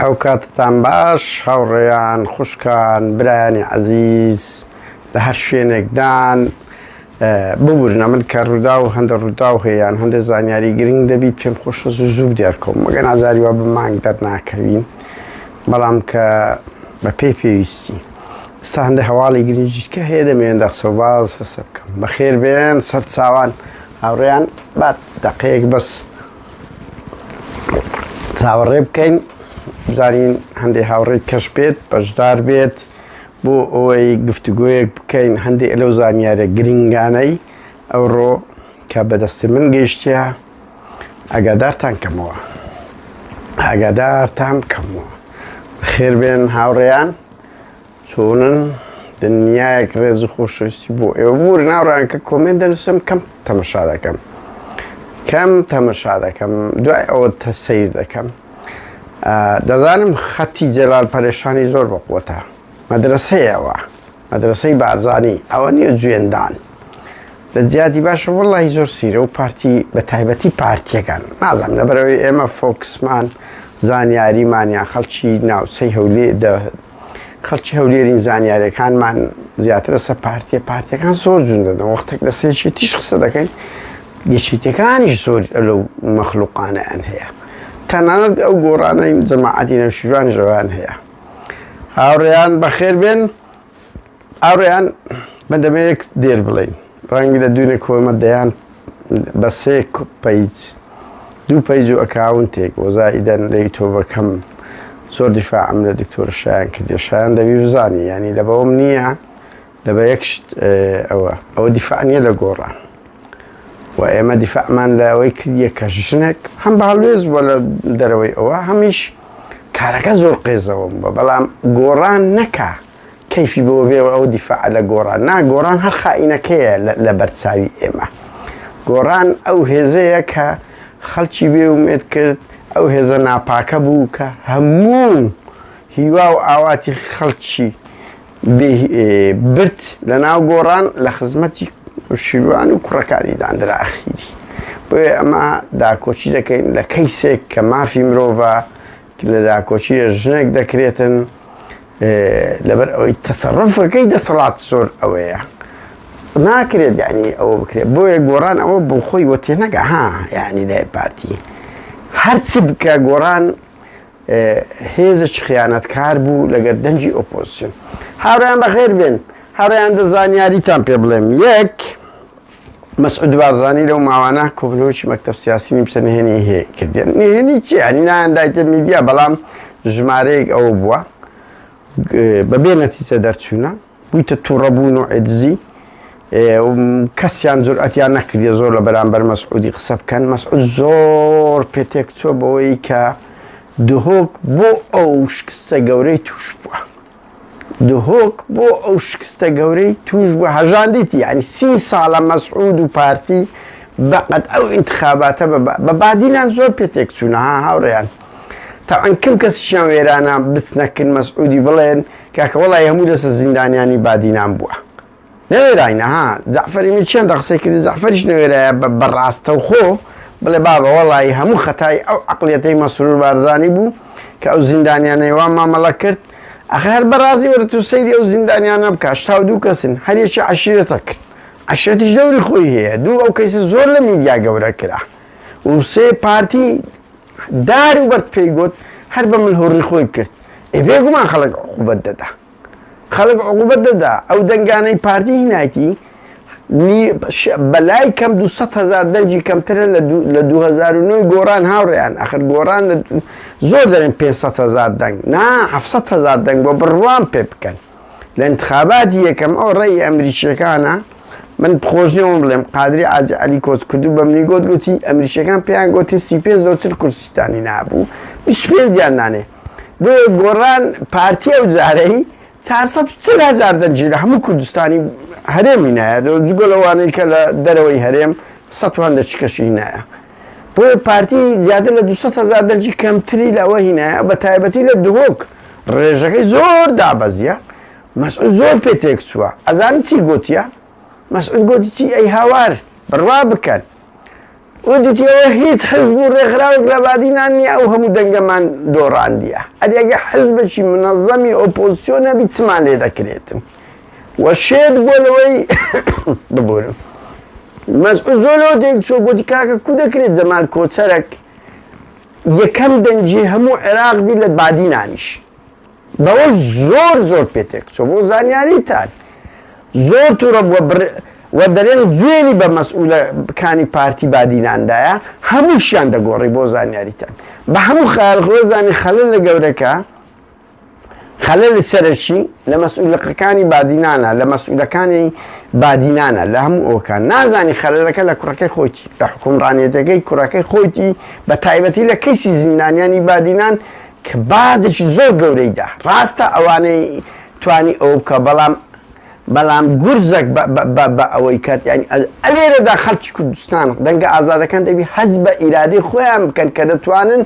ئەو کاتتان باش هاوڕێیان خوشکان برانی عەزیز لە هەر شوێنێکدان ببورنە من کە ڕوودا و هەندە ڕوودا و هەیەیان هەندێک زانیاری گرنگ دەبیت پێم خۆشە زوو دیارکەم مەگە نازاری وا بە مانگ دەرناکەوین بەڵام کە بە پێی پێویستی ئێستا هەندێک هەواڵی گرنگیکە هەیە دەمێندا قسە و باز لەسەر بکەم بەخێر بێن سەر چاوان هاوڕێیان با دەقەیەک بەس چاوەڕێ بکەین بزانین هەندێک هاوڕێی کەش بێت بەشدار بێت بۆ ئەوەی گفتوگۆیەک بکەین هەندێک لەو زانیارە گرنگانەی ئەوڕۆ کە بەدەستی من گەیشتیە ئاگادارتان کەمەوە ئاگادارتان بکەمەوە خێر بێن هاوڕێیان چۆنن دنیایەک ڕێز و خۆشەویستی بۆ ئێوە بوورن هاوڕێیان کە کۆمنت دەنووسم کەم تەمەشا دەکەم دوای ئەوە سەیر دەکەم دەزانم خەتی جەلال پەرێشانی زۆر بەقوتە مەدرسەیەوە مەدرسەی بارزانی ئەوە نییە جوێندان لە جیاتی باشە وەڵی زۆر سیرە و پارتی بە تایبەتی پارتیەکان نازانم لەبەرەوەی ئێمە فۆکسمان زانیاریمانیان خەڵکی ناوچەی خەڵکی هەولێرین زانیاریەکانمان زیاترە سەر پارتیەکان زۆر جون دەدەن وەختێک لە سێکی تیش قسە دەکەین یەکێتیەکانیش زۆر لەو مەخلوقانەیان هەیە تەنانەت ئەو گۆڕانەی جەماعەتی نەوشیروانی ڕەوان هەیە هاوڕێیان بەخێر بێن هاوڕێیان من دەمەیەک دێر بڵێین ڕەنگی لە دوونێک کۆمە دەیان بە سێ پەیج دوو پەیج و ئەکاونتێک وەزائیدەن لە یوتۆبەکەم زۆر دیفاعم لە دکتۆر شایان کردی شایان دەبی بزانی ینی لە بەوەم نییە لە بە یەکشت ئەوە دیفاع نییە لە گۆڕان و ئێمە دیفاعمان لە ئەوەی کردیە کە ژنێک هەم باڵێز بووە لە دەرەوەی ئەوە هەمیش کارەکە زۆر قێزەوە بە بەڵام گۆڕان نەکا کەیفی بۆ بێەوە ئەو دیفاع لە گۆڕان گۆڕان هەر خائینەکەیە لە بەرچاوی ئێمە گۆڕان ئەو هێزەیە کە خەڵکی بێومێت کرد ئەو هێزە ناپاکە بوو کە هەموو هیوا و ئاواتی خەڵکی برد لە ناو گۆڕان لە خزمەتی شیروان و کوڕەکانی دانرا ئەخیری بۆیە ئەمە داکۆچی دەکەین لە کەیسێک کە مافی مرۆڤە لە داکۆچیە ژنێک دەکرێتن لەبەر ئەوەی تەسەڕفەکەی دەسەڵات زۆر ئەوەیە ناکرێت یعنی ئەوە بکرێت بۆیە گۆڕان ئەوە بۆ خۆی وە تێنەگە یعنی لای پارتی هەرچی بکە گۆڕان هێزش خیانەتکار بوو لەگەر دەنجی ئۆپۆزیسیۆن هاوڕێیان بەخێر بێن هاوڕێیان دەزانیاریتان پێ بڵێم یەک مەسعود بارزانی لەو ماوانە کۆبنەوەکی مەکتەب سیاسی نیمچە نهێنی هەیە کردیان نهێنی چی ینی نایەندایتە میدیا بەڵام ژمارەیەک ئەوە بووە بەبێ نەتیجە دەرچوونە بوویتە تووڕەبوون و عێجزی کەسیان جورئەتیان نەکردیە زۆر لە بەرامبەر مەسعودی قسە بکەن مەسعود زۆر پێتێک چووە بەوەی کە دهۆک بۆ ئەو شکستە گەورەی توش بووە دهۆک بۆ ئەو شکستە گەورەی توش بووە هەژاندیتی ینی 30 ساڵە مەسعود و پارتی بەقەت ئەو ئینتخاباتە بە بادینان زۆر پێتێک چوونە هاوڕێیان تاوان کەم کەسیشیان وێرانە بچنەکرد مەسعودی بڵێن کاکە وەڵی هەموو لەسەر زیندانیانی بادینان بووە نەوێراینە جەعفەری میرچیان دەقسەی کردی جەعفەریش نەوێرایە بەڕاستە و خۆ بڵێ بابە وەڵی هەموو خەتای ئەو عەقڵیەتەی مەسرور بارزانی بوو کە ئەو زیندانیانەی وا مامەڵە کرد ئەخە هەر بەڕازی وەرە تو سەیری ئەو زیندانیانە بکە 82 کەسن هەر یەکی عەشیرەتە کرد عەشیرەتیش دەوری خۆی هەیە دوو ئەو کەیسە زۆر لە میدیا گەورە کرا و سێ پارتی دار و بەرد پێی گوت هەر بە ملهوڕی خۆی کرد بێگومان خەڵک عقوبەت دەدا ئەو دەنگانەی پارتی هینایەتی بەلای کەم 200,000 دەنجی کەمترە لە 2009 گۆڕان هاوڕێیان ئەخر گۆڕان زۆر دەرێن 500,000 دەنگ نا 700,000 دەنگ بۆ بڕوان پێ بکەن لە انتخاباتی یەکەم ئەو ڕێی ئەمریکیەکانە من خۆشنەوەم بڵێم قادری ئاجی عەلی کۆچ کردو بە منی گوتی ئەمریکیەکان پێیان گوتی 35 زۆرتر کورسستانی نابوو 25 دیان نانێ بۆیە گۆڕان پارتی ئەو جارەی 440,000 دەنجی لە هەموو کوردستانی هەرێمی نایە جگە لەوانەی کە لە دەرەوەی هەرێم 100 دەچکەشی هینایە بۆیە پارتی زیاتر لە 200,000 دەنجی کەمتری لەوە هینایە بە تایبەتی لە دهۆک ڕێژەکەی زۆر دابەزیە مەسعود زۆر پێتێک چووە ئەزانن چی گوتیە مەسعود گوتی ئەی هاوار بڕوا بکەن ودوتي هيت حزب ورخراوك لباديناني أو هم دنجمان دوران ديا أدي حزب شي منظمي أوبوزيشن بيتسمع لي ذكريتن والشيد بولوي بقول مسؤول زولو ديك شو قلت كاكا كودا كريت زمان كوتسرك يكم دنجي همو عراق بلد بادينانيش باوش زور بيتك شو بو زانياني تان زور ترب ودرين جويني بمسؤولة كاني بارتي بادينان دايا هموشيان دا قوري بو زانياني تان بهمو خالقو زاني خلال لقوركا خلال سرشي لمسؤولة كاني بادينانا لمسؤولة كاني بادينانا لهم أوكان نازاني خلالك لكراكي خوتي لحكم رانيتكي كراكي خوتي بتايبتي لكيسي زندان يعني بادينان كبادش زور قوريدا راستا اواني تواني اوكا بلام قرزك بأويكات يعني اليرا دا خلتش كردستان دنقا آزادا كان دبي حزب إرادي خوام كان كده توانن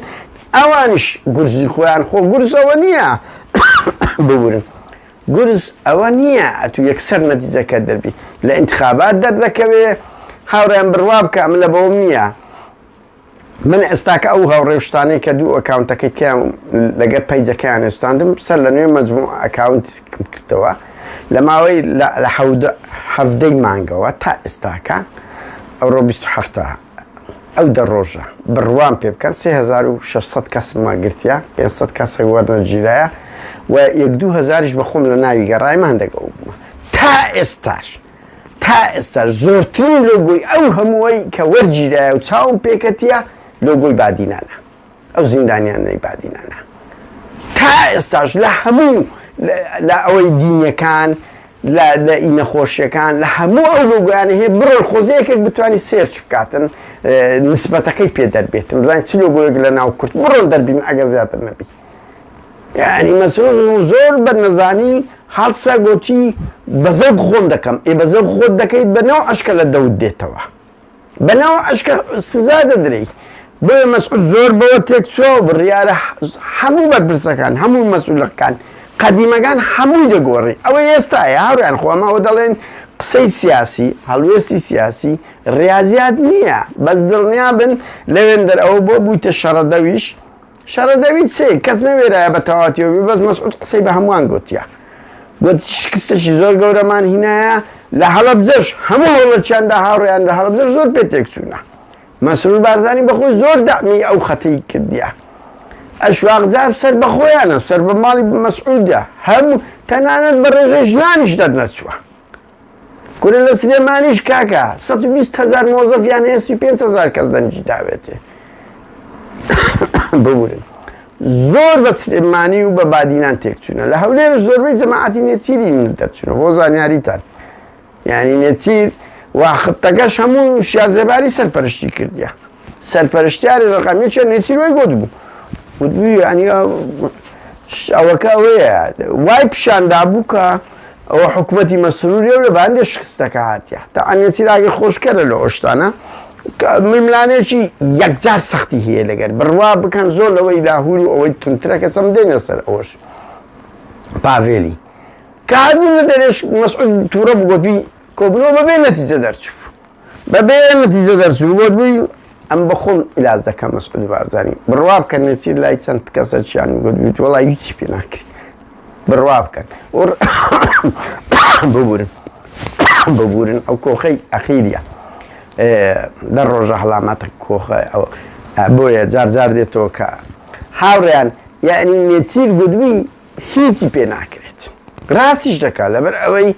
اوانش قرزي خوان خو قرز اوانيا بقولن قرز اوانيا اتو يكسر نتيجة كدربي لانتخابات دردكبه هاوريان برواب كامل بومية من استاك او هاوريوشتاني كدو اكاونت كيتكام لقى بيجا كان استاندم سلني مجموع اكاونت كتوا لما وي لحود حفدي مانجا تا استاكا او روبيستو حفتها او دروجة بروان بيبكان 3600 كاس ما قلتيا 500 كاس ورنا الجيرايا ويقدو هزارش بخوم لناوي قراي ما عندك تا استاش زورتين لوغوي او هموي كورجي دا وتاون بيكتيا لوغوي بادينانا او زندانيان بادينانا تا استاش لا همو لا اوي دينيا كان لا إنا خوشيا كان لا همو او لوغو يعني هي برو الخوزيك بتواني سيرش بكاتن نسبتكي بيدر بيتم زين تلوغو يقلنا وكرت برو دربي من اقازيات النبي يعني مسؤول زور بالنزاني حالسا قوتي بزوق خون دكم بزوق خون دكي بنوع اشكال الدود ديتوا بنوع اشكال استزادة دري بمسؤول زور بوتيك سو بالريالة حمو برسكان حمو مسؤول كان قديما كان حمو دقوري او يستاي هاوري عن خوما ودلين قصي سياسي هلويستي سياسي رياضيات نية بس درنيا بن لويندر او بويت الشردويش شردويت سي كاس نويرا بتواتيو بس مسؤول قصي بهموان قوتيا قلت شكستش زور قورمان هنا لحلب زرش همو والله چند هاوري عن لحلب زرش زور بيتكسونا مسؤول بارزاني بخوي زور دعمي او خطي كديا اشواق زاف سر بخوي انا سر بمالي مسؤول ديا هم تنانت برجة جنانش داد نسوا كل السليمانيش كاكا 120,000 موظف يعني 5,000 كاس دنجي دعوته بقولن زور بس معنی و ببادینان تکچونه لحوله زور بی جماعتی نتیری ندرچونه بوزانی هریتان یعنی نتیر و خطکش همون شیازباری سرپرشتی کردیا سرپرشتیاری رقمی چه نتیر وی گود بو یعنی اوکا وی پشان دابو که او حکومتی مسئولی و باندش خستکه هاتیا تا نتیر اگر خوش کرده لوشتانه مملانه چی یکجار سختی هیه لگر برواب کن زور لوی لاهوری و اوی تنتره کسم دین سر اوش پاویلی که هدون درش مسئول تورا بگود بی کبنو ببی نتیجه در چوف ببی نتیجه در چوف بگود بی ام بخون الازه که مسئول بارزانی برواب کن نسیر لای چند کسر چیان بگود بی ولی یوچی پی نکری برواب کن اور ببورن او کوخی اخیریه در روز حلامتك كوخ أو بويا زار ديتو كا هاوريان يعني نتير قدوي هيتي بيناكرت راسيش دكا لبر أوي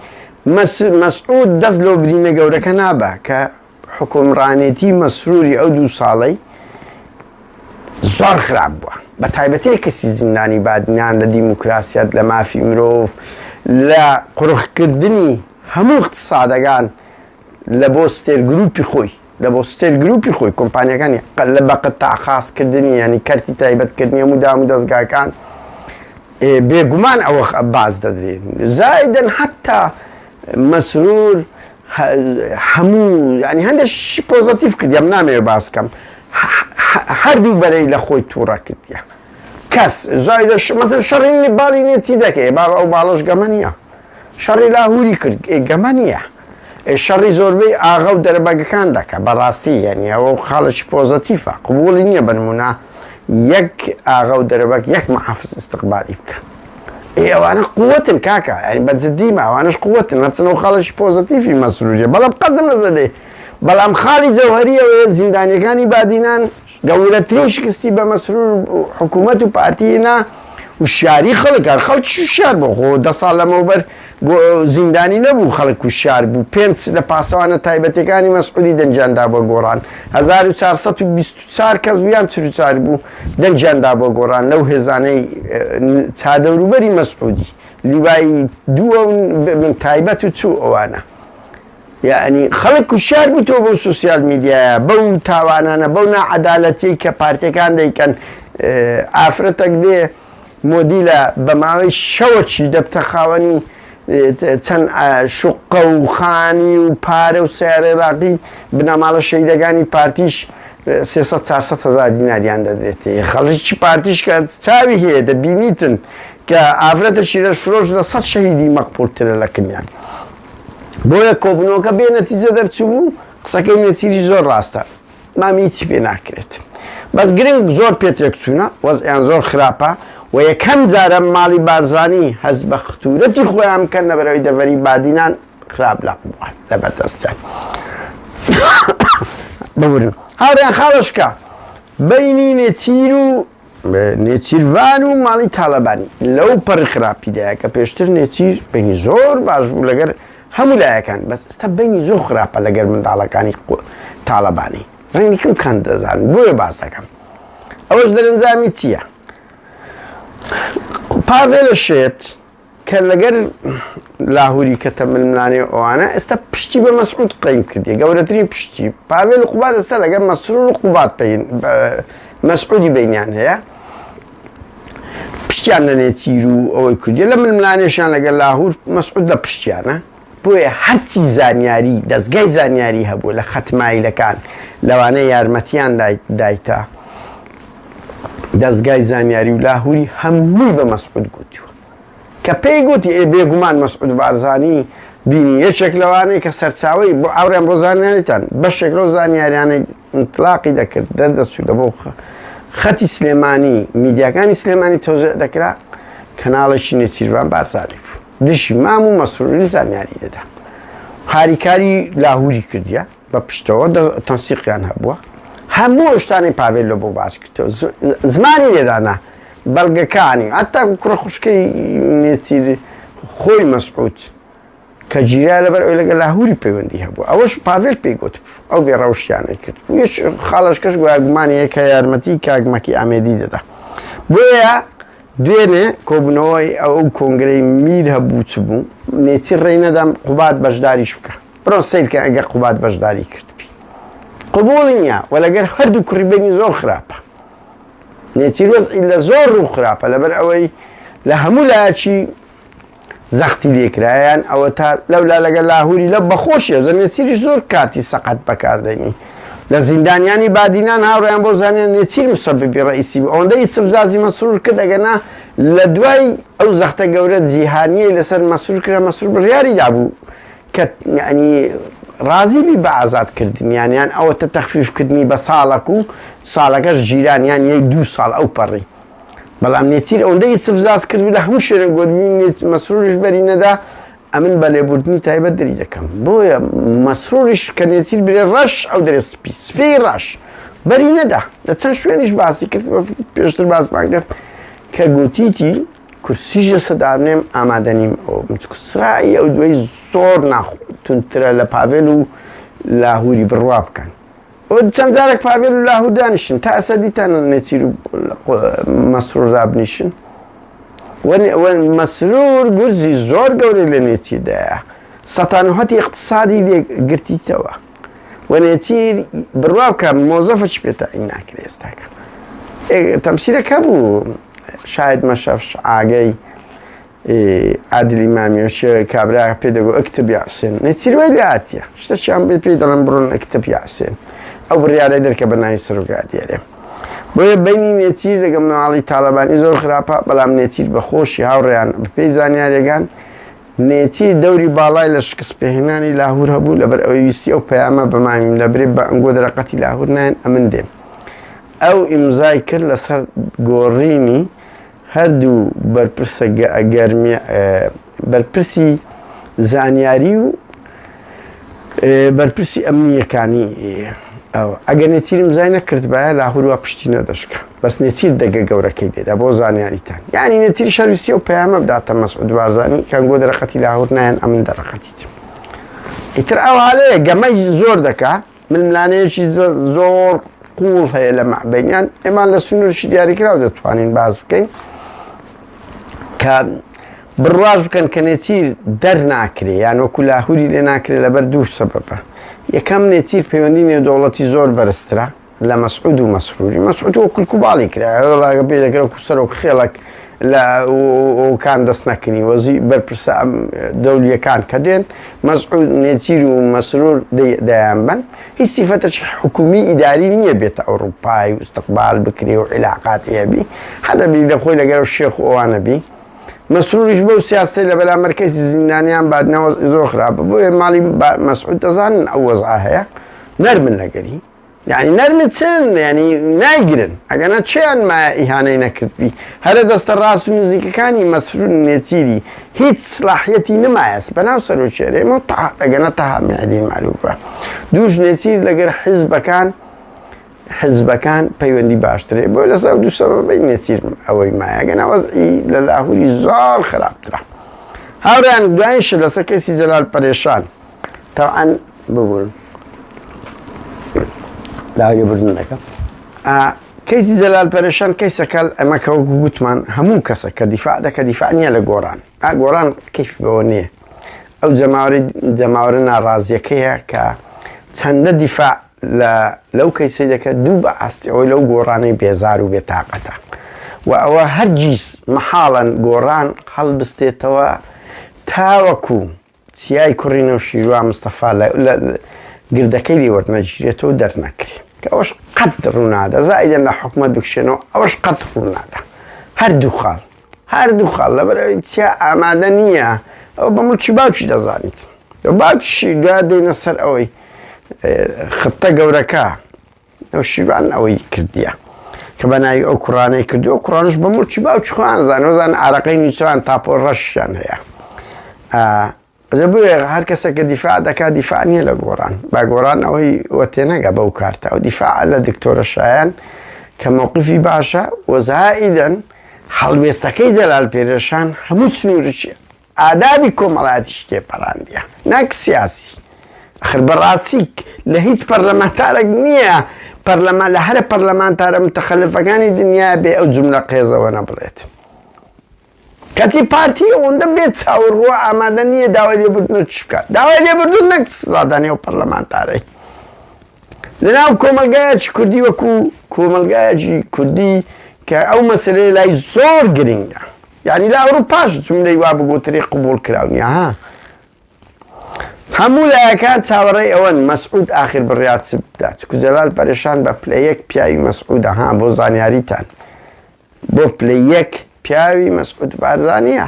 مسعود دزلو بريمة قورة كنابا كحكم رانيتي مسروري أو دو صالي زار خراب بوا بتايبتي كسي زنداني بادنان لديمقراسيات لما في مروف لا قروخ كردني همو اقتصادقان لبوستر جروپی خوی کمپانیا کانی لبقطع خاص کردنی یعنی کارتی تایبت کردنی مدام دزگاه کان بگمان او باز دادری زائدا حتی مسرور همو یعنی هندش پوزیتیف کردیم نمی باز کم هر دو برای لخوی تورا کردیم کس زائدا مثلا شرینی بالی نیتی دکه بار او بالش گمانیا شری لاهوری کرد گمانیا شەڕی زۆربەی ئاغا و دەرەبەگەکان دەکە بەڕاستی یعنی ئەوە خاڵکی پۆزەتیفە قبوڵی نییە بنمونە یەک ئاغا و دەرەبەک یەک محافز استقبالی بکە ئەوانە قووەتن کاکە ینی بەجددیمە ئەوانش قووەتن نەچنەوە خاڵکی پۆزەتیفی مەسروریە بەڵام قەزم نەزەدێ بەڵام خاڵی جەوهەریەوەیە زیندانیەکانی بادینان گەورەترین شکستی بە مەسرور حکوومەت و پارتیەنا وشیاری خەڵکار خەڵکی وشار بوو خۆ 10 ساڵ لەمەوبەر زیندانی نەبوو خەڵک وشار بوو 5 لە پاسەوانە تایبەتەکانی مەسعودی دەنجاندا بۆ گۆڕان 1424 کەس بویان 44 بوو دەنجاندا بۆ گۆڕان لەو هێزانەی چادەوروبەری مەسعودی لیوای دووە من تایبەت و چوو ئەوانە یعنی خەڵک وشار بووتەوە بەو سوسیال میدیایە بەو تاوانانە بەو نەعەدالەتی کە پارتیەکان دەیکەن ئافرەتێک دێ مۆدیلە بە ماوەی شەوەکی دەبتە خاوەنی چەند شوقە و خانی و پارە و سیارە باقی بنەماڵە شەیدەکانی پارتیش 300-400 هەزار دیناریان دەدرێتێ خەڵکی پارتیش کە چاوی هەیە دەبینیتن کە ئافرەتە شیرە فرۆش لە 100 شەهیدی مەقبولترە لە کنیان بۆیە کۆبنەوەکە بێ نەتیجە دەرچوو بوو قسەکەی نێچیری زۆر ڕاستە مامی هیچی پێ ناکرێتن بەس گرنگ زۆر پێتێک چوونە وەزعیان زۆر خراپە و یەکەم جارە ماڵی بارزانی هەز بە ختورەتی خۆیان بکەن لەبەرەوەی دەڤەری بادینان خراپ لەبەردەستیان ببورن هاوڕێیان خاڵشکە بەینی نێچیر و نێچیروان و ماڵی تاالبانی لەو پەڕی خراپیدایە کە پێشتر نێچیر بینی زۆر باش بوو لەگەر هەموو لایەکان بەس ئێستا بینی زۆر خراپە لەگەر منداڵەکانی تاالبانی ڕەنگی کەم کەن دەزانن بۆیە باس دەکەم ئەوەش دەرەنجامی چییە؟ پاڤێلە شێت کە لەگەر لاهوری کە تەمەلملانێ ئەوانە ئێستا پشتی بە مەسعود قەیم کردی گەورەترین پشتی پاڤێل و قوبات ئێستا لەگەر مەسرور و قوبات مەسعودی بینیان هەیە پشتیان لە نێچیر و ئەوەی کردی لە ململانێشیان لەگەر لاهور مەسعود لە پشتیانە بۆیە هەرچی زانیاری دەستگای زانیاری هەبوو لە خەتمایلەکان لەوانەیە یارمەتیان دایتە دەستگای زانیاری و لاهوری هەمووی بە مەسعود گوتووە کە پێی گوتی بێگومان مەسعود بارزانی بینی یەکێک لەوانەیە کە سەرچاوی بۆ ئاوریان بۆ زانیاریتان بەشێک لەو زانیاریانەی ئینتلاقی دەکرد دەردەچوو لە بۆ خەتی سلێمانی میدیاکانی سلێمانی تۆزێع دەکرا کەناڵێکی نێچیروان بارزانی بوو دشی مام و مەسروری زانیاری دەدا هاریکاری لاهوری کردیە بە پشتەوە تەنسیقیان هەبووە هەموو شتانی پاڤێل لە بۆ باس کردەوە زمانی لێدانا بەڵگەکانی هەتا کوڕە خوشکەی نێچیر خۆی مەسعود کە جیرای لەبەر ئەوی لەگە لاهوری پەیوەندی هەبوو ئەوەش پاڤێل پێی گوت بوو ئەو بێڕەوشیانەی کرد بوو یەک خاڵەشکەش گوایگومانەیە کە یارمەتی کاگمەکی ئامێدی دەدا بۆیە دوێنێ کۆبنەوەی ئەو کۆنگرەی میر هەبوو چ بوو نێچیر ڕێی نەدام قوبات بەشداریش بکە بڕۆ سیرکە ئەگەر قوبات بەشداری کرد قبوڵی نییە و لەگەر هەردوو کوڕیبێنی زۆر خراپە نێچیر وەزعی لە زۆر ڕوو خراپە لەبەر ئەوەی لە هەموو لایەکی زەختی لێکرایان ئەوە تا لەولا لەگەر لاهوری لە بەخۆشیە زە نێچیریش زۆر کاتی سەقەت بەکاردێنی لە زیندانیانی بادینان هاوڕێیان بۆ زانیان نێچیر مسەببی ڕئیسی بوو ئەوەندە ئیسف زازی مەسرور کرد ئەگەنا لە دوای ئەو زەختە گەورە جیهانیەی لەسەر مەسرور کرا مەسرور بڕیاری دابوو کە یعنی ڕازیبی بە ئازادکردنیانیان ئەوەتە تەخفیفکردنی بە ساڵک و ساڵەکەش جیرانیان یەک 2 ساڵ ئەو پەڕی بەڵام نێچیر ئەوەندەی سفزاز کرد لە هەموو شوێنە گۆدبی مەسروریش بەری نەدا ئەمن بە لێبوردنی تایبەت دەری دەکەم بۆیە مەسروریش کە نێچیر برێ ڕەش ئەو دەرێ سپی ڕەش بەری نەدا لە چەند شوێنیش باسی کرد پێشتر باسمان کرد کە گوتیتی کورسیژە سەدابنێم ئامادەنیم ئەو سرایی ئەو دوای زۆر ناخونترە لە پاڤێل و لاهوری بڕوا بکەن چەند جارێک پاڤێل و لاهور دانیشن تا ئەسە دیتانە نێچیر و مەسرور دابنیشن مەسرور گورزی زۆر گەورەی لە نێچیردایە سەتانوهەتی اقتصادی لێگرتیتەوە و نێچیر بڕوا بکەم مۆزەفەچ پێتەعین ناکرێ ئێستاکە تەمسیرەکە بوو شاید مەشەفش ئاگەی عادلی مامیۆشی کابرا پێدەگو ئەکتب یاسێن نێچیر وای لە هاتیە شتەشیان بێت پێی دەڵم بڕۆن ئەکتب یاسێن ئەو بڕیارەی دەرکە بە ناوی سەرۆکاتیارێ بۆیە بینی نێچیر لەگەڵ ماڵی تاالبانی زۆر خراپە بەڵام نێچیر بەخۆشی هاوڕێیان بەپێی زانیاریەکان نێتی دەوری باڵای لە شکست پێهێنانی لاهور هەبوو لەبەر ئەوەی ویستی ئەو پەیامە بەمایم لەبرێ بە ئەنگۆ دەرەقەتی لاهور نایەن ئەمن دێم ئەو ئیمزای کرد لەسەر گۆڕینی هەردوو بەرپرسە گەرمی بەرپرسی زانیاری و بەرپرسی ئەمنیەکانی ئەگەر نێچیر ئیمزای نەکرد بایە لاهور وا پشتی نەدەشکە بەس نێچیر دەگە گەورەکەی دێدا بۆ زانیاریتان یعنی نێچیری شەرویستی ئەو پەیامە بداتە مەسعود بارزانی کە ئەنگۆ دەرەقەتی لاهور نایەن ئەمن دەرەقەتیت ئیتر ئەو هەڵەیە گەمەی زۆر دەکا ململانەیەکی زۆر قوڵ هەیە لە مەعبەینیان ئێمان لە سنوورشی دیاریکراوە دەتوانین باز بکەین کە بڕواز بکەن کە نێچیر دەرناکرێ یان وەکو لاهوری لێ ناکرێت لەبەر دوو سەبەبە یەکەم نێچیر پەیوەندی نێودەوڵەتی زۆر بەرزترە لە مەسعود و مەسروری مەسعود وە کولکوباڵی کرا وڵاگە پێ دەکرێت وەکو سەرۆک خێڵک لە ئەوکان دەست نەکردنی وەزی بەرپرسە دەولیەکان کە دێن مەسعود نێچیر و مەسرور دەیان بن هیچ سیفەتەشی حکومی ئیداری نییە بێتە ئەوروپای و استقبال بکرێ و عیلاقاتی هەبی هەدەبی لەخۆی لەگەڵ شێخ و ئەوانە بی مەسروریش بەو سیاستەی لە بەلا مەرکەزی زیندانیان بادنەوە زۆر خراپە بۆیە ماڵی مەسعود دەزانن ئەو وەزعە هەیە نەرمن لەگەری یعنی نەرمت چن ینی نایگرن ئەگەنە چیان مایە ئیهانەی نەکردبی هەرە دەستە ڕاست و نزیکەکانی مەسرور نێچیری هیچ سلاحیەتی نمایەس بەناو سەرۆکێرێمە ئەگەنە تەها میعەدی مەعروفە دووش نێچیر لەگەر حزبەکان پەیوەندی باشترێ بۆ لەسەر دوو سەبەبەی نێچیر ئەوەی مایە ئەگەنە وەزعی لە لاهوری زۆر خراپترە هاوڕیان دوایشە لەسەر کەسی جەلال پەرێشان تەوعەن ببوورن داوای بردن دەکەم کەیسی جەلال پەرێشان کەیسەکە ئەمە کە وەکو گوتمان هەموو کەسە کە دیفاع دەکە دیفاع نییە لە گۆڕان گۆڕان کەیفی بەوە نییە ئەو جەماوەرە ناڕازیەکەیە کە چەندە دیفاع لەو کەیسەی دەکە دوو بە ئاستی ئەوەی لەو گۆڕانەی بێزار و بێتاقەتە و ئەوە هەرگیز مەحاڵەن گۆڕان هەڵبستێتەوە تاوەکو چیای کوڕینە و شیروان مستەفا گردەکەی لێ وەرنەگیرێتەوە دەرنەکری کە ئەوەش قەت ڕوونادە زائیدەن لە حکومەت بکشێنەوە ئەوەش قەت ڕوونادە هەردوو خاڵ لەبەرەوەی چیا ئامادە نییە ئەو بە مڵکی باوکی دەزانیت باوکیشی دوای دێنە سەر ئەوەی خطە گەورەکە ئەو شیروان ئەوەی کردیە کە بەناوی ئەو کوڕانەی کردو ئەو کوڕانش بە مڵکی باوکی خۆیان زانۆزان ئارەقەی نیچوان تاپۆ ڕەشیان هەیە بۆیە هەر کەسێک کە دیفاع دەکات دیفاع نییە لە گۆڕان با گۆڕان ئەوەی وەتێنەگە بەو کارتە ئەو دیفاع لە دکتۆرە شایان کە مووقفی باشە وەزائیدەن هەڵوێستەکەی جەلال پێرێشان هەموو سنوورچی ئادابی کۆمەڵایەتیش تێپەڕاندیە نەک سیاسی ئەخر بەڕاستی لە هیچ پەرلەمانتارێک نییە لە هەرە پەرلەمانتارە متەخەلفەکانی دنیا بێ ئەو جوملە قێزەوە نەبڵێت کەچی پارتی ئەوەندە بێت چاوەڕوە ئامادە نییە داوای لێبوردنە چ بکات داوای لێبوردن نەک سزادانی ئەو پەرلەمانتارەی لەناو کۆمەلگایەکی کوردی وەکو کۆمەلگایەکی کوردی کە ئەو مەسەلەی لای زۆر گرنگە یعنی لە ئەوروپاش جوملەی وا بگوتری قبول کراونیە هەموو لایەکان چاوەڕێی ئەوەن مەسعود ئاخر بڕیار چ بدات چکو جەلال پەرێشان بە پلەیەک پیاوی مەسعودە بۆ زانیاریتان بۆ پلەیەک پیاوی مەسعود بارزانیە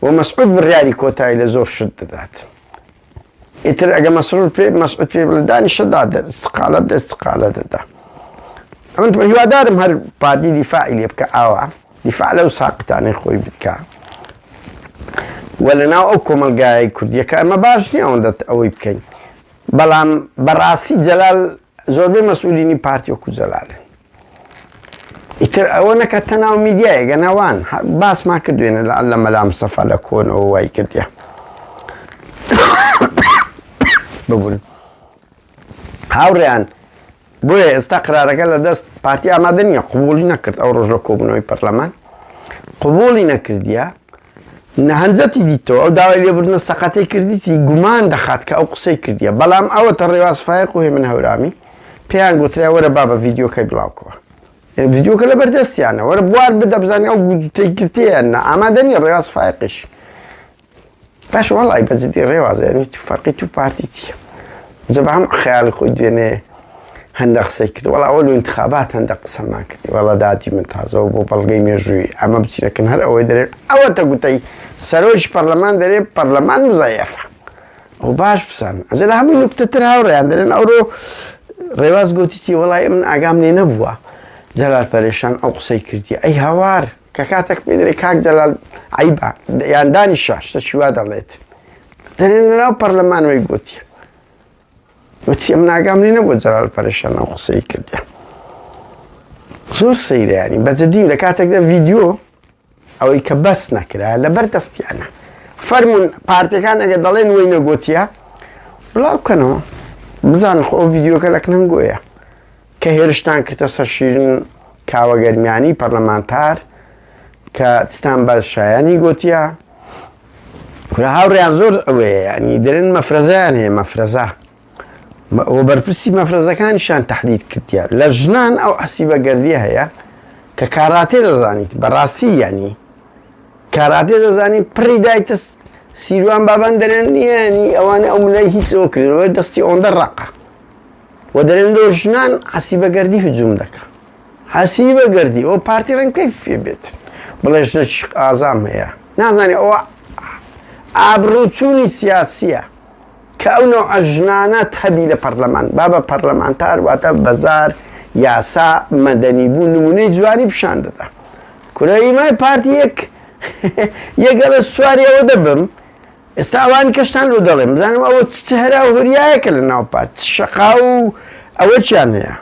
بۆ مەسعود بڕیاری کۆتایی لە زۆر شت دەدات ئیتر ئەگە مەسعود پێ بڵدانی شەدا استقالە بدە استقالە دەدا ئەمن هیوادارم هەر پارتی دیفاعی لێ بکە ئاوا دیفاع لەو ساقتانەی خۆی بکە وە لەناو ئەو کۆمەلگایە کوردیەکە ئەمە باش نییە ئەوەندە ئەوەی بکەین بەڵام بەڕاستی جەلال زۆربەی مەسئولینی پارتی وەکو جەلالن ئیتر ئەوە نەکە تەناو میدیایە گەناوان باسمان کردوێنە لە مەلا مستەفا لە کۆنەوە وای کردیە ببوون هاوڕێیان بۆیە ئێستا قرارەکە لە دەست پارتی ئامادە نییە قبوڵی نەکرد ئەو ڕۆژ لە کۆبوونەوەی پەرلەمان قبوڵی نەکردیە نەهەنجەتی دیتەوە ئەو داوای لێبوردنە سەقەتەی کردیتی گومان دەخات کە ئەو قسەی کردیە بەڵام ئەوەتە ڕێواز فایق و هێمن هەورامی پێیان گوتریا وەرە با بە ڤیدیۆکەی بڵاوکەوە ڤیدیۆکە لە بەردەستیانە وەرە بوار بدە بزانێ ئەو گوتەی کردیە نە ئامادە نییە ڕێواز فایقش باش وەڵی بەجددی ڕێوازە یعنی تو فەرقی تو پارتی چییە جەبە هەم خەیاڵی خۆی دوێنێ هەندە قسەی کرد وەڵا ئەوە انتخابات هەندە قسەمان کردی وەڵا داتی من تازەوە بۆ بەڵگەی مێژووی ئەمە بچینەکەن هەر ئەوەی دەرێت ئەوەتە گوتەی سەرۆکی پەرلەمان دەرێت پەرلەمان مزایەفە ئەو باش بسان ئەجە لە هەمووی نوکتەتر هاوڕێیان دەرێن ئەوڕۆ ڕێواز گوتیتی وەڵای من ئاگام لێ نەبووە جەلال پەرێشان ئەو قسەی کردی ئەی هاوار کە کاتێک پێ دەرێت کاک جەلال عیبە یان دانیشە شتەی وا دەڵێت دەرێن لەناو پەرلەمانەوەی گوتیە وتی من ئاگام لێ نەبووە جەلال پەرێشان ئەو قسەی کردیە زۆر سەیرە یانی بەجددی لە کاتێکدا ڤیدیۆ ئەوەی کە بەس نەکرا لەبەر دەستیانە فەرمونون پارتیەکان ئەگە دەڵێن وەی نەگوتیە بڵاو بکەنەوە بزانن خۆ ئەو ڤیدیۆکە لە کنەنگۆیە کە هێرشتان کردە سەر شیرین کاوەگەرمیانی پەرلەمانتار کە تستان باشایانی گوتیە کورە هاوڕێیان زۆر ئەوەیە ینی دەرێن مەفرەزەیان هەیە مەفرەزە ئەوە بەرپرسی مەفرەزەکانیشان تەحدید کردیە لە ژنان ئەو حەسیبەگەردیە هەیە کە کاراتێ دەزانیت بەڕاستی ینی کاراتێ دەزانی پڕی دایتە سیروان بابان دەرێن نییەنی ئەوانە ئەو ملای هیچەوە کردنەوە دەستی ئۆندە ڕقە و دەرێن لۆ ژنان حەسیبەگەردی هجووم دەکە حەسیبەگەردی ئەو پارتی ڕەنگەی فێ بێت بڵێ ژنێکی ئازام هەیە نازانێ ئەوە ئابڕووچوونی سیاسیە کە ئەو نەوعە ژنانەت هەبی لە پەرلەمان بابە پەرلەمانتار واتە بەزار یاسا مەدەنی بوو نمونەی جوانی پیشان دەدا کورە ئیمای پارتی یەکە لە سواری ئەوە دەبم ئێستا ئەوانی کەشتان لۆ دەڵێم بزانم ئەوە چهرە و هوریایەکە لە ناو پارت شەقا و ئەوە چیان هەیە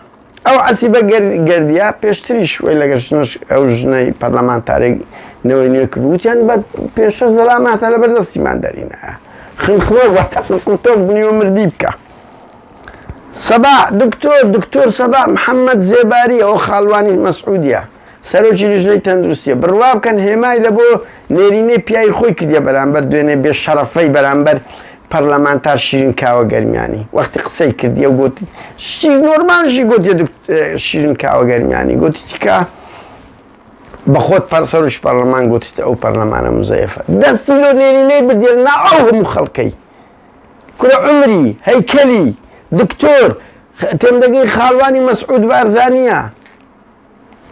ئەو عەسیبە گەردیە پێشتریش وی لەگەر ئەو ژنەی پەرلەمانتارێک نەوەی نوێ کردووتیان بە پێشە زەلاماتە لەبەر دەستیمان دەرینە خنخۆ واتە قوتۆک بنیوە مردی بکە سەبا دکتۆر سەبا محەممەد زێباری ئەوە خاڵوانی مەسعودیە سەرۆکی لیژنەی تەندروستیە بڕوا بکەن هێمای لە بۆ نێرینەی پیاوی خۆی کردیە بەرامبەر دوێنێ بێ شەرەفەی بەرامبەر پەرلەمانتار شیرین کاوە گەرمیانی وەختی قسەی کردیە و گوتی نۆرمالشی گوتیە شیرین کاوە گەرمیانی گوتی کە بە خۆت سەرۆکی پەرلەمان گوتیتە ئەو پەرلەمانە مزەیەفە دەستی لۆ نێرینەی بدێ نا ئەو هەموو خەڵکەی کورە عومری هەیکەلی دکتۆر تێمدەگەی خاڵوانی مەسعود بارزانیە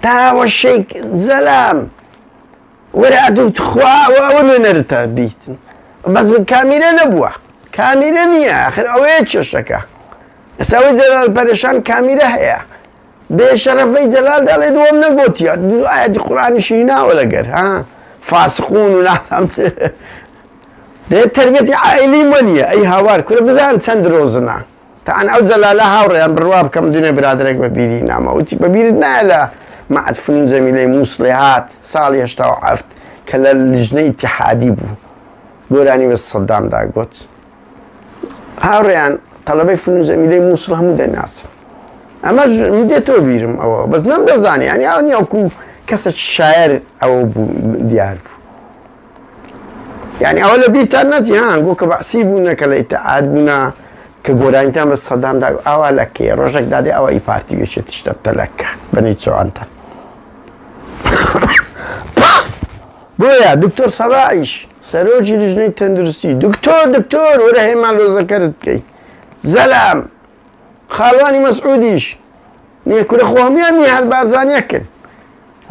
تاوە شەیک زەلام وەرە ئەدوت خوا ئەوە نوێنەرتە بیتن بەس کامیرە نەبووە کامیرە نییە ئاخر ئەوەیە کێشەکە ئێستا ئەوەی جەلال پەرێشان کامیرە هەیە بێ شەرەفەی جەلال دەڵێ دووەم نەگوتیە دوو ئایەتی قورئانیشی ناوە لەگەر فاسقون و نازانم دەیە تەربیەتی عائیلی وە نییە ئەی هاوار کورە بزان چەند ڕۆزنە تەعەن ئەو جەلالە هاوڕێیان بڕوا بکەم دوێنێ برادرێک بە بیری نامە وتی بە بیرت نایە لە معهد فنون زەمیلەی مووسڵێهات ساڵی 87 کە لە لیژنەی ئیتیحادی بوو گۆرانی بە سەدامدا گوت هاوڕێیان تەڵەبەی فنون زەمیلەی مووسڵ هەموو دەناسن ئەمە دێتەوە بیرم ئەوە بەس نەمدەزانی ینی ئەو نییەوەکو کەسە شاعر ئەوە بوو دیار بوو یعنی ئەوە لە بیرتان نەچی هەنگۆ کە بەعسی بوونەکە لە ئیتیحاد بوونە کە گۆرانیتان بە سەدامدا ئاوا لەکێ ڕۆژێک دادێ ئەوە پارتی وێچێت تشتە بتەلەکە بەنی چۆوانتە بۆیە دکتۆر سەبائیش سەرۆکی لیژنەی تەندروستی دکتۆر وەرە هێمان لۆزەکەرت بکەیت زەلام خاڵوانی مەسعودیش نییە کورە خۆمیان نیهات بارزانیەکرد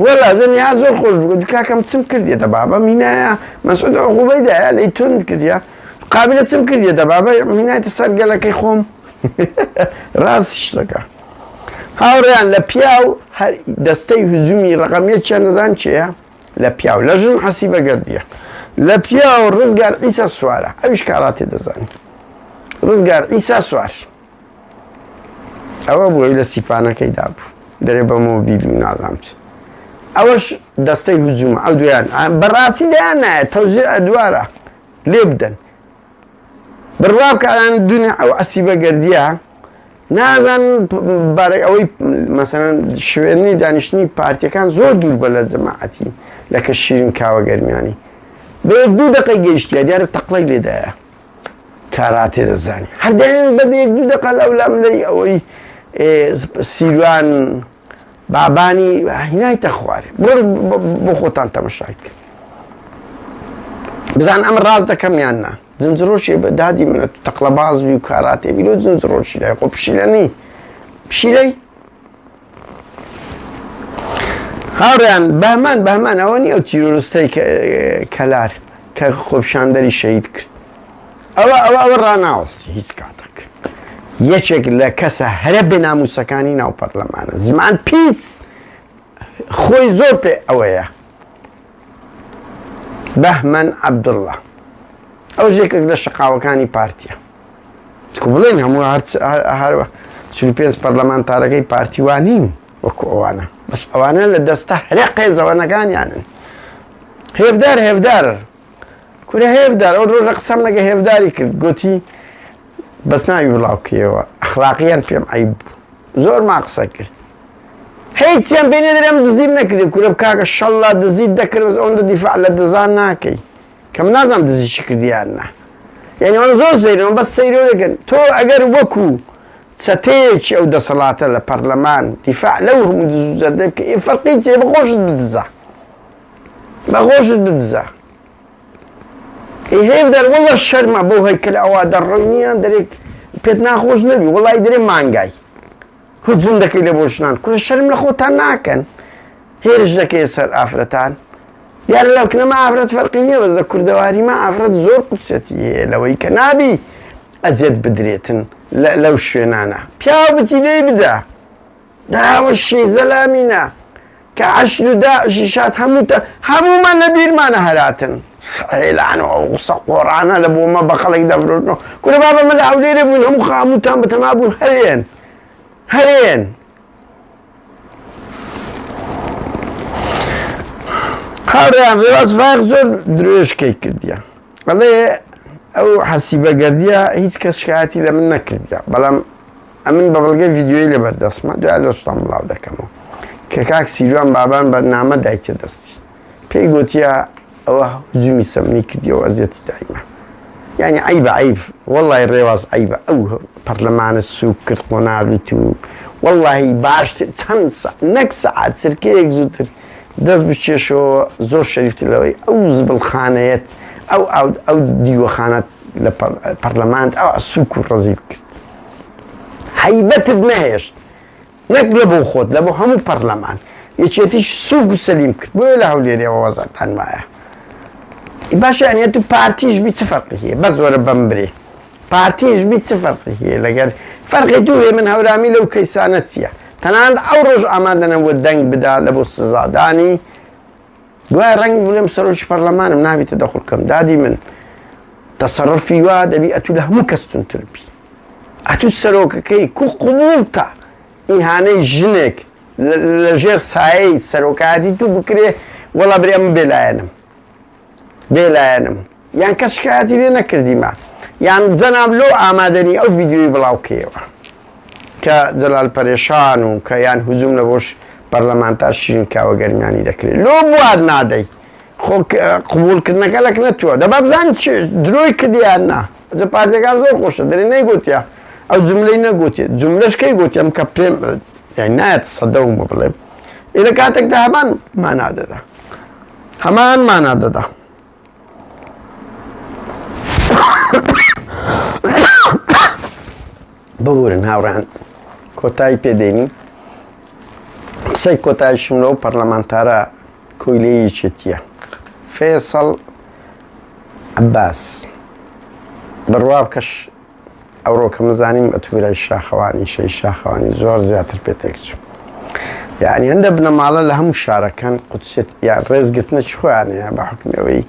وەلا زە نیها زۆر خۆش بگوت کاکەم چم کردێتە بابە مینایە مەسعود عقوبەیدایە لەی تۆند کردیا قابلە چم کردێتە بابە مینایەتە سەر گەلەکەی خۆم ڕاستیش دەکە هاوڕێیان لە پیاو دەستەی هجومی ڕقەمیەکیان نەزان چییە لە پیاو لە ژن حەسیبەگەردیە لە پیاو ڕزگار ئیسا سوارە ئەویش کاراتێ دەزانی ڕزگار ئیسا سوار ئەوە بووی لە سیپانەکەی دابوو دەرێ بە مۆبیل و نازانم چ ئەوەش دەستەی هجوومە ئەو دویان بەڕاستی دەیان نایە تەوزێ ئەدوارە لێ بدەن بڕوا بکاران دونیا ئەو ئەسیبەگەردیە نازان بارەی ئەوەی مەسەڵەن شوێنی دانیشتنی پارتیەکان زۆر دوور بە لە جەماعەتی لە کە شیرین کاوە گەرمیانی بە یەک دوو دقەی گەیشتیە دیارە تەقڵەی لێدایە کاراتێ دەزانی هەردێن بە یەک دوو دقە لەو لەملەی ئەوەی سیروان بابانی هینایتە خوارێ بۆ خۆتان تەمەشای بکەن بزان ئەم ڕاست دەکەم یان نا زنجڕۆشی بە دادی منە تو تەقلە باز بی و کاراتێ بی لۆ زنجڕۆشی لای خۆ پشیلەنی بشیرەی هاوڕێیان بەهمان ئەوە نیە ئەو تیرۆریستەی کەلار کە خۆپیشاندەری شەهید کرد ئەوە ڕاناوەستی هیچ کاتێک یەکێک لە کەسە هەرە بێناموسەکانی ناو پەرلەمانە زمان پیس خۆی زۆر پێ ئەوەیە بەهمەن عەبدوڵڵا ئەو ژێکێک لە شەقاوەکانی پارتیە کو بڵێن هەموو هەروە 45 پەرلەمانتارەکەی پارتیوانین وەکو ئەوانە بەس ئەوانە لە دەستە هەرێ قێزەوەنەکانیانن هێفدار کورە هێفدار ئەو ڕۆژە قسەم لەگە هێفداری کرد گوتی بەس ناوی بڵاوکیەوە ئەخلاقیان پێم عیب بوو زۆر ما قسە کرد هیچیان پێ نەدرێم دزیم نەکردی کورە بکاکە شەڵڵا دزیت دەکرد ئەوەندە دیفاع لە دزان ناکەی کە من نازانم دزیشی کردیان نا یعنی ئەوە زۆر سەیرەوە بەس سەیرەوە دەکەن تۆ ئەگەر وەکو چەتەیەکی ئەو دەسەڵاتە لە پەرلەمان دیفاع لەو هەموو دز و زەردە بکە فەرقی چێ بەخۆشت بدزە بەخۆشت بدزە هێفدار وەڵڵا شەرمە بۆ هەیکەل ئەوە دەڕۆینیان دەرێک پێت ناخۆش نەبی وەڵی دەرێ مانگای هجوم دەکەی لە بۆ ژنان کورە شەرم لە خۆتان ناکەن هێرش دەکەی سەر ئافرەتان دیارە لەوکنەمە ئافرەت فەرقی نییە بەس لە کوردەواریمە ئافرەت زۆر قوسەتی هەیە لەوەی کە نابی ئەزیەت بدرێتن لەو شوێنانە پیاو بچی لێی بدە داوە شێ زەلامینە کە عەشر و داعشی شات هەموومان لە بیرمانە هەراتن لەعنەوە قسە قۆڕانە لە بۆمە بە خەڵک دەفرۆشنەوە کورە بابە من لە هەولێرە بوون هەموو هەمووتان بەتەما بوون هەرێن هاوڕێیان ڕێوازفاق زۆر درێژکەی کردیە بەڵێ ئەو حەسیبەگەردیە هیچ کەس شکایەتی لە من نەکردیە بەڵام ئەمن بە بەڵگەی ڤیدیۆی لەبەردەستمە دوای لۆستان بڵاو دەکەمەوە کە کاک سیروان بابان بە نامە دایتە دەستی پێی گوتیە ئەوە هجومی سەمنی کردیەوە ئەزیەتی دایمە یعنی عیبە عیب وەڵی ڕێواز عیبە ئەو پەرلەمانە سووک کرد قۆناغیت و وەڵی باش چەند نەک سەعات سرکەیەک زووتر دەست بچێشەوە زۆر شەریفتر لەوەی ئەو زبڵخانەیەت ئەو دیوەخانەت لە پەرلەمانت ئەو سووک و ڕەزیل کرد هەیبەتت نەهێشت نەک لە بۆ خۆت لە بۆ هەموو پەرلەمان یەکێتیش سووک و سەلیم کرد بۆیە لە هەولێرەوە وەزارتان وایە باشە ئەنیە تو پارتیش بی چه فەرقی هەیە بەس وەرە بەم برێ پارتیش بی چه فەرقی هەیە لەگەر فەرقی دوو هەیە من هەورامی لەو کەیسانە چییە تەنانەت ئەو ڕۆژ ئامادەنە بۆ دەنگ بدا لە بۆ سزادانی دوای ڕەنگ بڵێم سەرۆکی پەرلەمانم نابێتە دەخڵکەم دادی من تەسەڕفی وا دەبی ئەتو لە هەموو کەس تونتر بی ئەتو سەرۆکەکەی کو قبوڵتە ئیهانەی ژنێک لەژێر سایەی سەرۆکاتی تو بکرێ وەڵا برێ من بێلایەنم یان کەس شکایەتی لێ نەکردیمە یان جەناب لۆ ئامادەنی ئەو ڤیدیۆی بڵاوکەیەوە کە جەلال پەرێشان و کە یان هجوم لە بۆش پەرلەمانتار شیرین کاوە گەرمیانی دەکرێت لۆ بوار نادەی خۆ قبولکردنەکە لەک نەتووە دەبا بزانیت درۆی کردیان نا جە پارتیەکان زۆر خۆشە دەرێ نەیگوتیە ئەو جملەی نەگوتێت جملەش کەی گوتیم کە پێم یعنی نایەتە سەدەوم بڵێم لە کاتێکدا هەمان مانادەدا هەمان مانادەدا ببورن هاوڕان کۆتایی پێدێنی قسەی کۆتاییشم لەو پەرلەمانتارە کۆیلەیەکێتیە فێسەڵ عەباس بڕوا بکەش ئەوڕۆ کە مەزانیم ئەتوورای شاخەوانی شەی شاخەوانی زۆر زیاتر پێتێک چوو یعنی هەندە بنەماڵە لە هەموو شارەکان قوچێت یان ڕێزگرتنەی خۆیانەیە بە حکمەوەی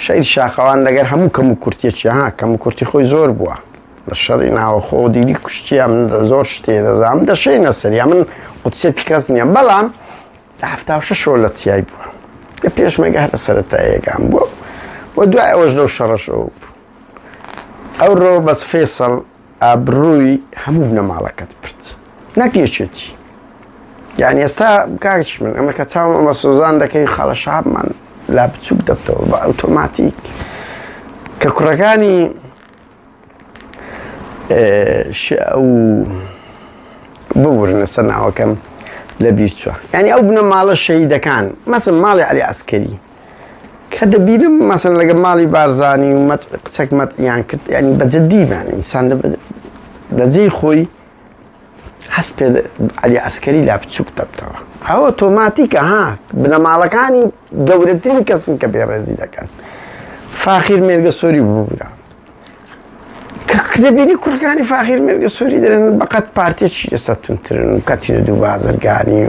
شەید شاخەوان لەگەر هەموو کەم و کورتێکی کەم و کورتی خۆی زۆر بووە لە شەڕی ناوە خۆ دیلی کوشتیە من زۆر شتێ دەزانم دەشەینە سەریا من قوچێتی کەس نییە بەڵام لە 76 لە چیای بووە لە پێشمەگە هەرە سەرەتاییەکان بووە بۆ دوای ئەوەش لەو شەڕەشەوە بوو ئەوڕۆ بەس فێسەڵ ئابڕووی هەموو بنەماڵەکەت برد نەک یەکێتی یعنی ئێستا کاکچ من ئەمە کە چاوم ئەمە سۆزان دەکەی خاڵە شابمان لا بچووک دەبتەوە بە ئۆتۆماتیک کە کوڕەکانی ئەو ببورنە سەر ناوەکەم لە بیر چووە یعنی ئەو بنەماڵە شەهیدەکان مەسەڵ ماڵی عەلی عەسکەری کە دەبیرم مەسەڵ لەگە ماڵی بارزانی و قسەک مەتیان کرد ینی بەجددیمان ئینسان لە جێی خۆی حسب علي عسكري لا بتسوق تبتوا هو اوتوماتيك ها بنمالكاني دورتين كسن كبير رزيدا كان فاخر ميرغ سوري بوبرا كذبيني كركاني فاخر ميرغ سوري درن بقت بارتي شي ستنترن كاتين دو بازرغاني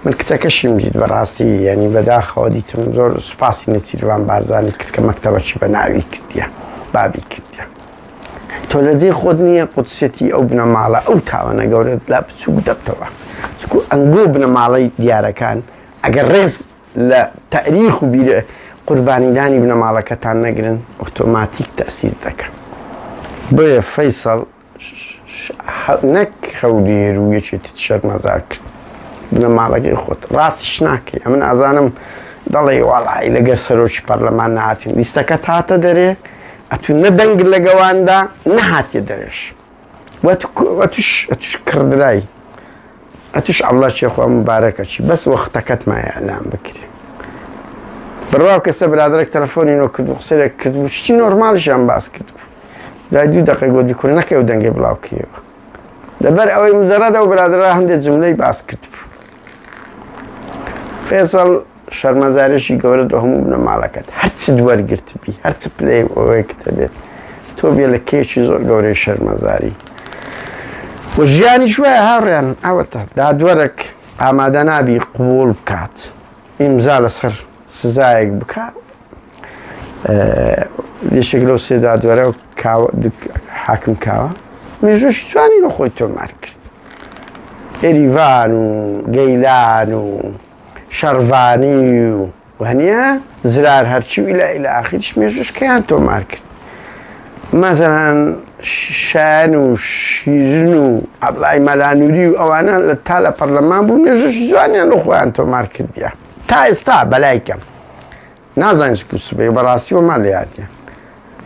من كتاكش مجد براسي يعني بدا خوديتم زور سباسي نتيروان بارزاني كتك مكتبه شي بناوي كتيا بابي كتيا تولدي خودني قدسيتي او بنا مالا او تاوانا قولت لا بتسوق دبتوا سكو انقو بنا مالا ديارة كان اقرز لا تاريخ بير قرباني داني بنا مالا كتان نقرن اوتوماتيك تأثير دكا بي فيصل نك خودي روية تتشر مزار كت بنا مالا كي خود راسي شناكي من ازانم دالي والله الى قرسروش برلمان ناتين لستكت هاتا داري اتو ندنگ لگواندا نهات يدرش واتوش كردراي اتوش الله شيخ مبارك شي بس وقتكت ما اعلام بكري برواو كسب برادرك تلفوني نو كدو خسرك كدو شي نورمال شان باس كدو دا دو دقيقه ودي كوري نكاو دنگ بلاو كيو دبر اوي مزرد او برادر هند جمله باس كدو فيصل شرمزارشی گورد و همون مالکت هر چی دوار گرت بی هر چی پلی و کتبه تو بیل کیچی زور گوری شرمزاری و جیانی شوی هاوریان اوته دا دورک آماده نبی قبول بکات امضا سر سزایگ بکا دیشکلو سی دا دوره و حاکم کاوا میجوش جوانی رو خوی تو مار کرد ایریوان و گیلان و شرفاني وهنيا زرار هرشي إلى آخرش ميجوش كيان تو ماركت مثلا شان وشيرن وعبلاي ملانوري وأنا للتالة برلمان بو ميجوش زواني نخوان تو ماركت ديا تا استا بلايكم نازانش كسبه براسي ومالياتي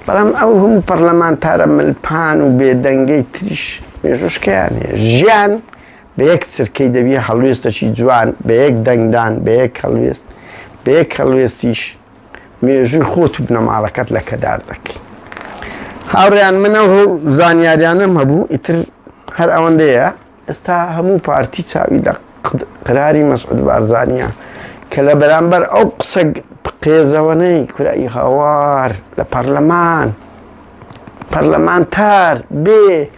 بلام او هم برلمان تارا ملپان وبيدنگي تريش ميجوش كيان جيان به یک سرکی دبی خلویست چی جوان به یک دنگدان به یک خلویست به یک خلویستیش میجوی خود بنا معرکت لکدار دکی هاوریان منو زانیاریانم هبو اتر هر اونده استا همو پارتی تاوی قراری مسعود بارزانیا کلا برانبر او قصق قیزوانی کرای خوار لپارلمان پارلمانتار به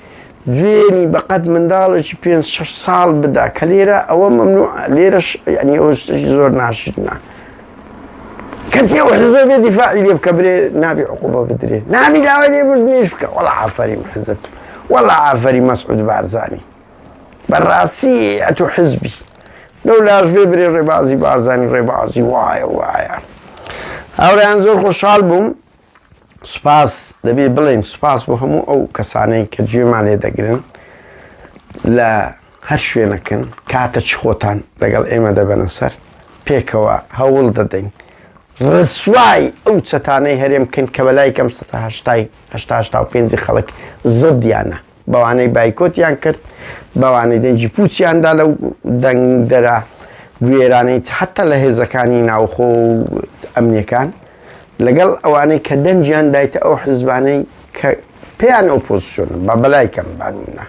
جويني بقد من دالش بين 6 سال بدا كليرة او ممنوع ليرش يعني او زور ناشدنا كنت يا حزب دفاع اللي بكبري نابي عقوبه بدري نابي داولي بردنيش والله عفري محزب والله عفري مسعود بارزاني بالراسي اتو حزبي لولا جبري الربازي بارزاني الربازي واي اوران زور خوشحال بوم سپاس دبی بلین سپاس بو همو او کسانی که جیمالی دگرن لا هر شوی نکن کاتش خوتان لگل ایمه دبن سر پیکوا هول دادین رسوای او ستانی هر يمكن کبلای کم ستا هشتا و پینزی خلق زد یانا بوانی بایکوت یان کرد بوانی دنجی پوچ یان دالو دنگ درا گویرانی حتی لهزکانی ناوخو امنی کان لقل اواني كدنجان دايت او حزباني بيان اوبوزيشن بابلايكم بانونا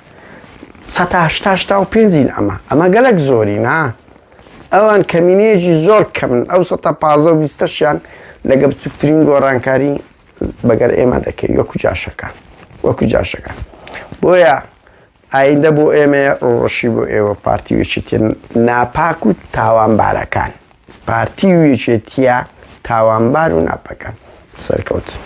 ستا هشتا و بينزين اما قالك زورينا اوان كمينيجي زور كمن او ستا بازا و بيستشيان لقب تكترين غورانكاري بقر ايما دكي وكو جاشكا بويا اينده بو ايما روشي بو ايوا بارتي ويشتين ناپاكو تاوان باركان بارتي ويشتيا تاوان بارو ناپاكان سرکوت